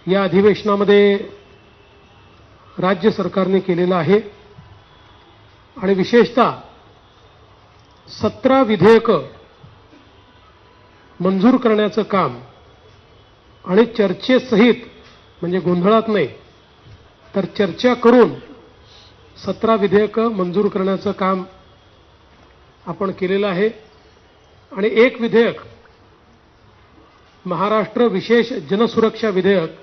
या अधिवेशनामध्ये राज्य सरकारने केलेला आहे आणि विशेषतः 17 विधेयकं मंजूर करण्याचं काम आणि चर्चेसहित म्हणजे गोंधळात नाही तर चर्चा करून 17 विधेयकं मंजूर करण्याचं काम आपण केलेलं आहे आणि एक विधेयक महाराष्ट्र विशेष जनसुरक्षा विधेयक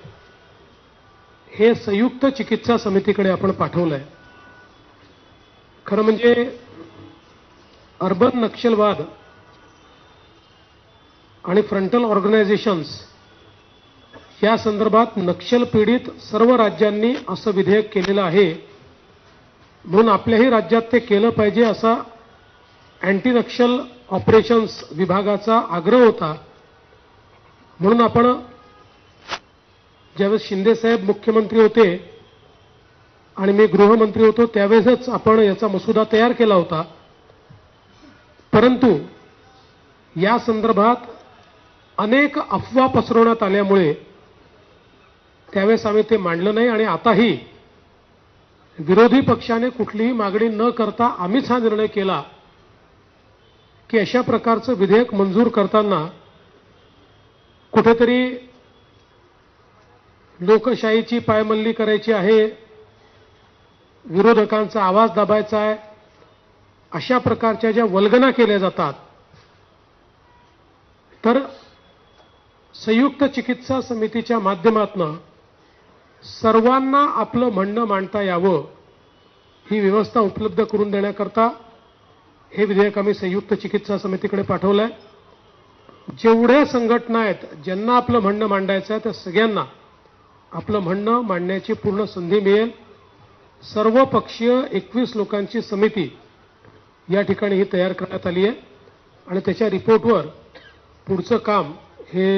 हे संयुक्त चिकित्सा समितीकडे आपण पाठवलं आहे. खरं म्हणजे अर्बन नक्षलवाद आणि फ्रंटल ऑर्गनायझेशन्स या संदर्भात नक्षल पीडित सर्व राज्यांनी असं विधेयक केलेलं आहे म्हणून आपल्याही राज्यात ते केलं पाहिजे असा अँटी नक्षल ऑपरेशन्स विभागाचा आग्रह होता. म्हणून आपण ज्यावेळेस शिंदेसाहेब मुख्यमंत्री होते आणि मी गृहमंत्री होतो त्यावेळेसच आपण याचा मसुदा तयार केला होता. परंतु या संदर्भात अनेक अफवा पसरवण्यात आल्यामुळे त्यावेळेस आम्ही ते मांडलं नाही आणि आताही विरोधी पक्षाने कुठलीही मागणी न करता आम्हीच हा निर्णय केला की अशा प्रकारचं विधेयक मंजूर करताना कुठेतरी लोकशाहीची पायमल्ली करायची आहे, विरोधकांचा आवाज दाबायचा आहे, अशा प्रकारच्या ज्या वल्गना केल्या जातात तर संयुक्त चिकित्सा समितीच्या माध्यमातून सर्वांना आपलं म्हणणं मांडता यावं ही व्यवस्था उपलब्ध करून देण्याकरता हे विधेयक आम्ही संयुक्त चिकित्सा समितीकडे पाठवलं आहे. जेवढ्या संघटना आहेत ज्यांना आपलं म्हणणं मांडायचं आहे त्या सगळ्यांना आपलं म्हणणं मांडण्याची पूर्ण संधी मिळेल. सर्व पक्षीय 21 लोकांची समिती या ठिकाणी ही तयार करण्यात आली आहे आणि त्याच्या रिपोर्टवर पुढचं काम हे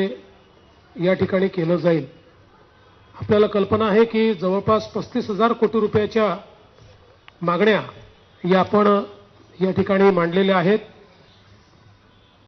या ठिकाणी केलं जाईल. आपल्याला कल्पना आहे की जवळपास 35,000 कोटी रुपयाच्या मागण्या या आपण या ठिकाणी मांडलेल्या आहेत.